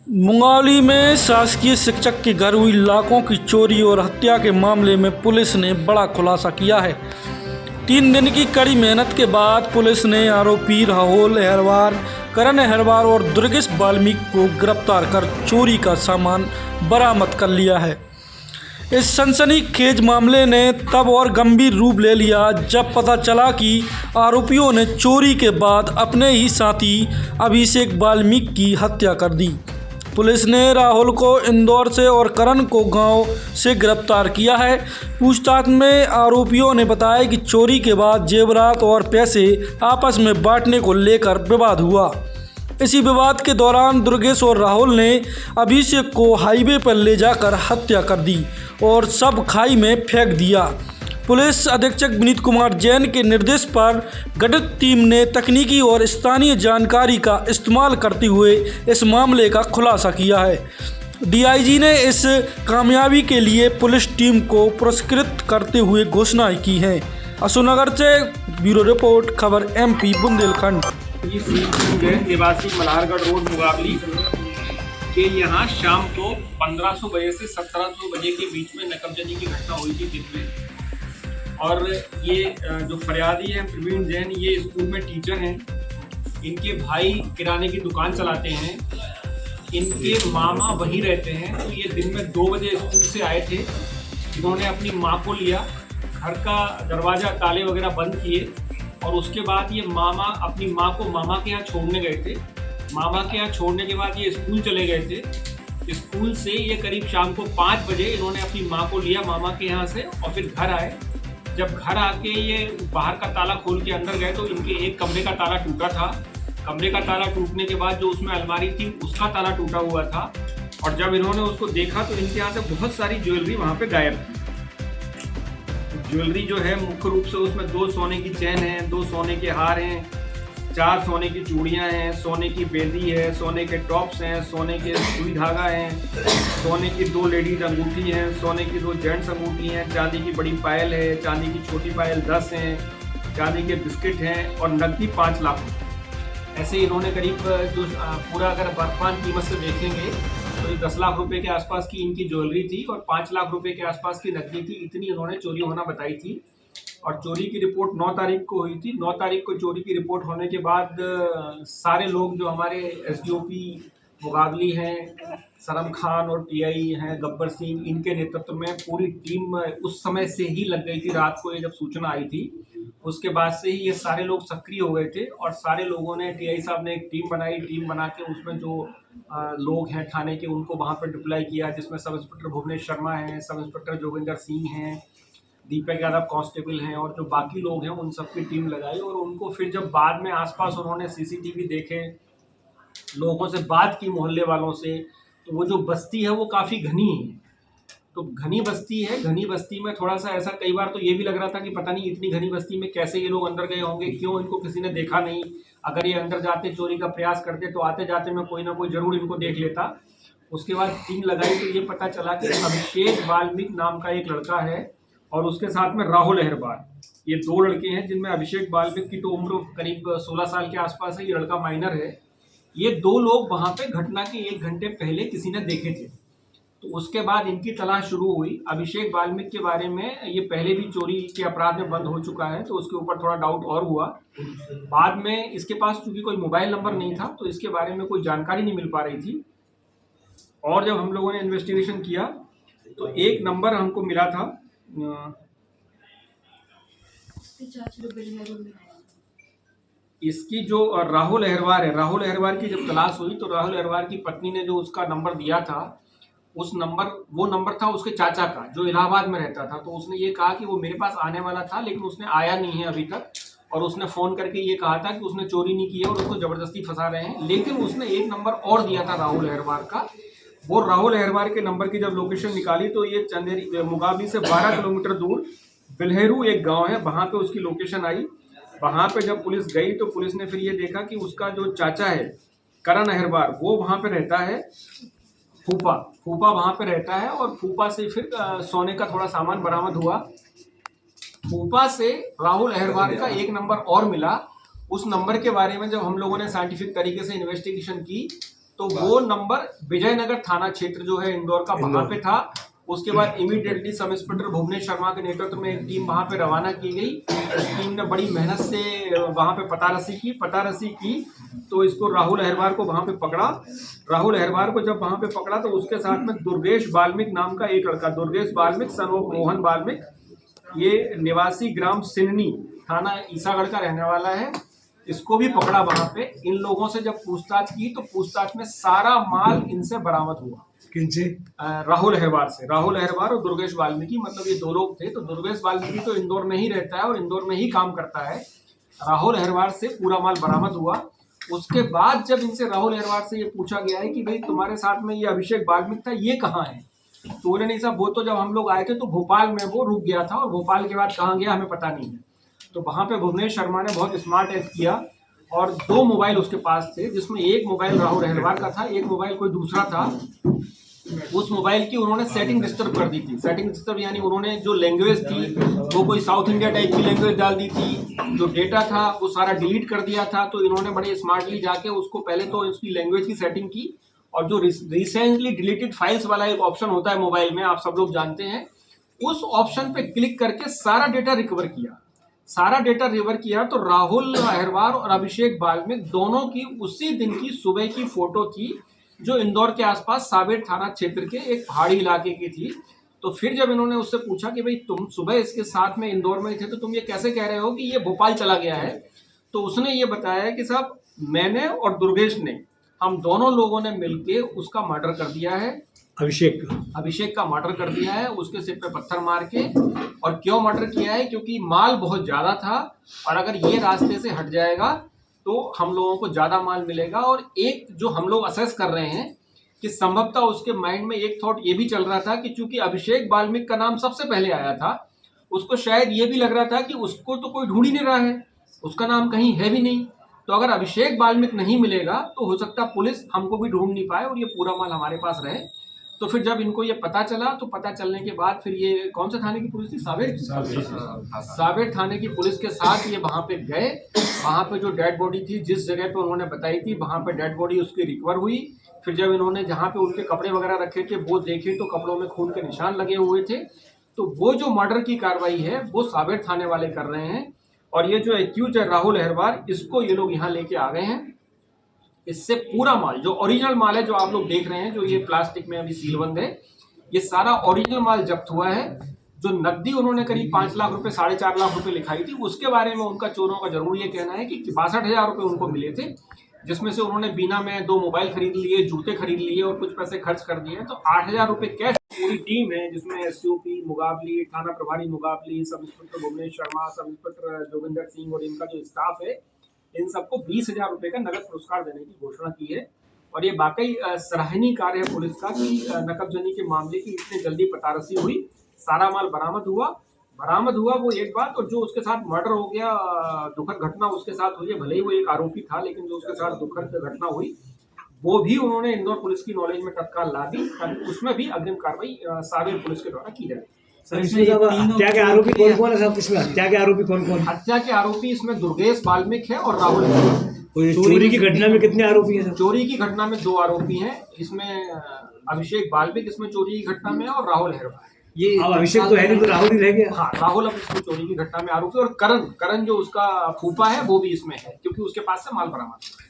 मुंगौली में शासकीय शिक्षक के घर हुई लाखों की चोरी और हत्या के मामले में पुलिस ने बड़ा खुलासा किया है। 3 दिन की कड़ी मेहनत के बाद पुलिस ने आरोपी राहुल अहिरवार, करण अहिरवार और दुर्गेश वाल्मीकि को गिरफ्तार कर चोरी का सामान बरामद कर लिया है। इस सनसनीखेज मामले ने तब और गंभीर रूप ले लिया जब पता चला कि आरोपियों ने चोरी के बाद अपने ही साथी अभिषेक वाल्मीकि की हत्या कर दी। पुलिस ने राहुल को इंदौर से और करण को गांव से गिरफ्तार किया है। पूछताछ में आरोपियों ने बताया कि चोरी के बाद जेवरात और पैसे आपस में बांटने को लेकर विवाद हुआ। इसी विवाद के दौरान दुर्गेश और राहुल ने अभिषेक को हाईवे पर ले जाकर हत्या कर दी और सब खाई में फेंक दिया। पुलिस अधीक्षक विनीत कुमार जैन के निर्देश पर गठित टीम ने तकनीकी और स्थानीय जानकारी का इस्तेमाल करते हुए इस मामले का खुलासा किया है। डीआईजी ने इस कामयाबी के लिए पुलिस टीम को पुरस्कृत करते हुए घोषणाएं की हैं। अशोकनगर से ब्यूरो रिपोर्ट, खबर MP बुंदेलखंड। निवासी मल्हारगढ़ रोड मुगावली के यहाँ शाम को 1500 बजे से 1700 बजे के बीच में नकबजनी की घटना हुई थी दिन में। और ये जो फरियादी हैं प्रवीण जैन, ये स्कूल में टीचर हैं। इनके भाई किराने की दुकान चलाते हैं। इनके मामा वहीं रहते हैं। तो ये दिन में 2 बजे स्कूल से आए थे। इन्होंने अपनी माँ को लिया, घर का दरवाज़ा ताले वगैरह बंद किए और उसके बाद ये मामा अपनी माँ को मामा के यहाँ छोड़ने गए थे। मामा के यहाँ छोड़ने के बाद ये स्कूल चले गए थे। स्कूल से ये करीब शाम को 5 बजे इन्होंने अपनी माँ को लिया मामा के यहाँ से और फिर घर आए। जब घर आके ये बाहर का ताला खोल के अंदर गए तो इनके एक कमरे का ताला टूटा था। कमरे का ताला टूटने के बाद जो उसमें अलमारी थी उसका ताला टूटा हुआ था। और जब इन्होंने उसको देखा तो इनके यहाँ से बहुत सारी ज्वेलरी वहाँ पे गायब थी। ज्वेलरी जो है मुख्य रूप से उसमें 2 सोने की चैन है, 2 सोने के हार हैं, 4 सोने की चूड़ियाँ हैं, सोने की बेदी है, सोने के टॉप्स हैं, सोने के सुई धागा हैं, सोने की 2 लेडीज अंगूठी हैं, सोने की 2 जेंट्स अंगूठी हैं, चांदी की बड़ी पायल है, चांदी की छोटी पायल 10 हैं, चांदी के बिस्किट हैं और नकदी 5 लाख। ऐसे इन्होंने करीब जो पूरा अगर वर्तमान कीमत से देखेंगे तो 10 लाख रुपए के आसपास की इनकी ज्वेलरी थी और 5 लाख रुपए के आसपास की नकदी थी। इतनी इन्होंने चोरी होना बताई थी। और चोरी की रिपोर्ट 9 तारीख को हुई थी। 9 तारीख को चोरी की रिपोर्ट होने के बाद सारे लोग जो हमारे SDOP मुगावली हैं, सरम खान और PI हैं गब्बर सिंह, इनके नेतृत्व में पूरी टीम उस समय से ही लग गई थी। रात को ये जब सूचना आई थी उसके बाद से ही ये सारे लोग सक्रिय हो गए थे और सारे लोगों ने TI साहब ने एक टीम बनाई। टीम बना के उसमें जो लोग हैं थाने के उनको वहाँ पर डिप्लॉय किया, जिसमें सब इंस्पेक्टर भुवनेश शर्मा हैं, सब इंस्पेक्टर जोगिंदर सिंह हैं, दीपक यादव कांस्टेबल हैं और जो बाकी लोग हैं उन सब की टीम लगाई। और उनको फिर जब बाद में आसपास उन्होंने CCTV देखे, लोगों से बात की, मोहल्ले वालों से, तो वो जो बस्ती है वो काफ़ी घनी है। तो घनी बस्ती है, घनी बस्ती में थोड़ा सा ऐसा कई बार तो ये भी लग रहा था कि पता नहीं इतनी घनी बस्ती में कैसे ये लोग अंदर गए होंगे, क्यों इनको किसी ने देखा नहीं। अगर ये अंदर जाते चोरी का प्रयास करते तो आते जाते में कोई ना कोई ज़रूर इनको देख लेता। उसके बाद टीम लगाई तो ये पता चला कि अभिषेक वाल्मीकि नाम का एक लड़का है और उसके साथ में राहुल अहिरवार, ये 2 लड़के हैं जिनमें अभिषेक वाल्मीकि की तो उम्र करीब 16 साल के आसपास है, ये लड़का माइनर है। ये 2 लोग वहाँ पे घटना के 1 घंटे पहले किसी ने देखे थे। तो उसके बाद इनकी तलाश शुरू हुई। अभिषेक वाल्मीकि के बारे में ये पहले भी चोरी के अपराध में बंद हो चुका है तो उसके ऊपर थोड़ा डाउट और हुआ। बाद में इसके पास चूँकि कोई मोबाइल नंबर नहीं था तो इसके बारे में कोई जानकारी नहीं मिल पा रही थी। और जब हम लोगों ने इन्वेस्टिगेशन किया तो एक नंबर हमको मिला था, इसकी जो राहुल अहिरवार है, राहुल अहिरवार की जब तलाश हुई तो राहुल अहिरवार की पत्नी ने जो उसका नंबर दिया था उस नंबर वो नंबर था उसके चाचा का जो इलाहाबाद में रहता था। तो उसने ये कहा कि वो मेरे पास आने वाला था लेकिन उसने आया नहीं है अभी तक, और उसने फ़ोन करके ये कहा था कि उसने चोरी नहीं की है और उसको ज़बरदस्ती फंसा रहे हैं। लेकिन उसने एक नंबर और दिया था राहुल अहिरवार का। वो राहुल अहिरवार के नंबर की जब लोकेशन निकाली तो ये चंदेरी मुगावली से 12 किलोमीटर दूर बिल्हेरू एक गांव है, वहाँ पे उसकी लोकेशन आई। वहाँ पे जब पुलिस गई तो पुलिस ने फिर ये देखा कि उसका जो चाचा है करण अहिरवार वो वहाँ पे रहता है, फूफा वहाँ पे रहता है। और फूफा से फिर सोने का थोड़ा सामान बरामद हुआ। फूफा से राहुल अहिरवार का एक नंबर और मिला। उस नंबर के बारे में जब हम लोगों ने साइंटिफिक तरीके से इन्वेस्टिगेशन की तो वो नंबर विजयनगर थाना क्षेत्र जो है इंदौर का वहां पे था। उसके बाद immediately sub inspector Bhuvnesh Sharma के नेतृत्व में एक टीम वहां पे रवाना की गई। इस टीम ने बड़ी मेहनत से वहां पे पता रसी की तो इसको राहुल अहिरवार को वहां पे पकड़ा। राहुल अहिरवार को जब वहां पे पकड़ा तो उसके साथ में दुर्गेश बाल्मिक नाम का एक लड़का, दुर्गेश बाल्मिक सन ऑफ मोहन बाल्मिक, ये निवासी ग्राम सिन्नी, थाना ईसागढ़ का रहने वाला है, इसको भी पकड़ा वहां पे। इन लोगों से जब पूछताछ की तो पूछताछ में सारा माल इनसे बरामद हुआ। किनसे? राहुल अहिरवार से। राहुल अहिरवार और दुर्गेश वाल्मीकि, मतलब ये दो लोग थे। तो दुर्गेश वाल्मीकि तो इंदौर में ही रहता है और इंदौर में ही काम करता है। राहुल अहिरवार से पूरा माल बरामद हुआ। उसके बाद जब इनसे राहुल अहिरवार से ये पूछा गया है कि भाई तुम्हारे साथ में ये अभिषेक बाल्मिक था, ये कहाँ है, तो बोले नहीं साहब वो तो जब हम लोग आए थे तो भोपाल में वो रुक गया था और भोपाल के बाद कहाँ गया हमें पता नहीं है। तो वहां पे भुवनेश शर्मा ने बहुत स्मार्ट एक्ट किया और 2 मोबाइल उसके पास थे, जिसमें एक मोबाइल राहुल अहिरवार का था, एक मोबाइल कोई दूसरा था। उस मोबाइल की उन्होंने सेटिंग डिस्टर्ब कर दी थी। सेटिंग डिस्टर्ब यानी उन्होंने जो लैंग्वेज थी वो कोई साउथ इंडिया टाइप की लैंग्वेज डाल दी थी। जो डेटा था वो सारा डिलीट कर दिया था। तो इन्होंने बड़े स्मार्टली जाके उसको पहले तो उसकी लैंग्वेज की सेटिंग की और जो रिसेंटली डिलीटेड फाइल्स वाला एक ऑप्शन होता है मोबाइल में, आप सब लोग जानते हैं, उस ऑप्शन पे क्लिक करके सारा डेटा रिकवर किया। सारा डेटा रिकवर किया तो राहुल अहिरवार और अभिषेक बाल्मिक दोनों की उसी दिन की सुबह की फोटो थी, जो इंदौर के आसपास सावेर थाना क्षेत्र के एक पहाड़ी इलाके की थी। तो फिर जब इन्होंने उससे पूछा कि भाई तुम सुबह इसके साथ में इंदौर में थे तो तुम ये कैसे कह रहे हो कि ये भोपाल चला गया है, तो उसने ये बताया कि साहब मैंने और दुर्गेश ने, हम दोनों लोगों ने मिलके उसका मर्डर कर दिया है। अभिषेक का मर्डर कर दिया है, उसके सिर पे पत्थर मार के। और क्यों मर्डर किया है? क्योंकि माल बहुत ज्यादा था और अगर ये रास्ते से हट जाएगा तो हम लोगों को ज्यादा माल मिलेगा। और एक जो हम लोग असेस कर रहे हैं कि संभवतः उसके माइंड में एक थॉट ये भी चल रहा था कि चूंकि अभिषेक बाल्मिक का नाम सबसे पहले आया था, उसको शायद ये भी लग रहा था कि उसको तो कोई ढूंढ ही नहीं रहा है, उसका नाम कहीं है भी नहीं। तो अगर अभिषेक बाल्मिक नहीं मिलेगा तो हो सकता पुलिस हमको भी ढूंढ नहीं पाए और ये पूरा माल हमारे पास रहे। तो फिर जब इनको ये पता चला तो पता चलने के बाद फिर ये कौन से थाने की पुलिस थी? सावेर थाने की पुलिस के साथ ये वहां पे गए। वहां पे जो डेड बॉडी थी, जिस जगह पे उन्होंने बताई थी, वहां पे डेड बॉडी उसकी रिकवर हुई। फिर जब इन्होंने जहाँ पे उनके कपड़े वगैरह रखे थे वो देखे तो कपड़ों में खून के निशान लगे हुए थे। तो वो जो मर्डर की कार्रवाई है वो सावेर थाने वाले कर रहे हैं। और ये जो एक्यूज है राहुल अहिरवार, इसको ये लोग यहाँ लेके आ गए हैं। इससे पूरा माल, जो ओरिजिनल माल है, जो आप लोग देख रहे हैं, जो ये प्लास्टिक में अभी सीलबंद है, ये सारा ओरिजिनल माल जब्त हुआ है। जो नकदी उन्होंने करीब 5 लाख रुपए, 4.5 लाख रुपए लिखाई थी, उसके बारे में उनका चोरों का जरूर ये कहना है कि 62,000 रुपए उनको मिले थे, जिसमें से उन्होंने बीना में 2 मोबाइल खरीद लिए, जूते खरीद लिए और कुछ पैसे खर्च कर दिए। तो 8,000 रुपए कैश। पूरी टीम है जिसमें एसओपी मुगाबली, थाना प्रभारी मुगाबली, sub inspector Bhuvnesh Sharma, sub inspector Joginder Singh और इनका जो स्टाफ है, इन सबको 20,000 रुपए का नगद पुरस्कार देने की घोषणा की है। और ये वाकई सराहनीय कार्य है पुलिस का कि नकबजनी के मामले की इतनी जल्दी पतारसी हुई, सारा माल बरामद हुआ वो एक बात। और जो उसके साथ मर्डर हो गया, दुखद घटना उसके साथ हुई है, भले ही वो एक आरोपी था, लेकिन जो उसके साथ दुखद घटना हुई वो भी उन्होंने इंदौर पुलिस की नॉलेज में तत्काल ला दी, उसमें भी अग्रिम कार्रवाई सावेर पुलिस के द्वारा की जाए। हत्या के आरोपी कौन कौन है साहब? इसमें हत्या के आरोपी कौन कौन? हत्या के आरोपी इसमें दुर्गेश बाल्मिक है और राहुल। चोरी की घटना में कितने आरोपी हैं? चोरी की घटना में 2 आरोपी हैं। इसमें अभिषेक बाल्मिक इसमें चोरी की घटना में और राहुल अहिरवार। ये अब अभिषेक तो है नहीं, तो राहुल ही रह गया। हाँ, राहुल अब इसमें चोरी की घटना में आरोपी। और करण जो उसका फूफा है वो भी इसमें है, क्योंकि उसके पास से माल बरामद हुआ है।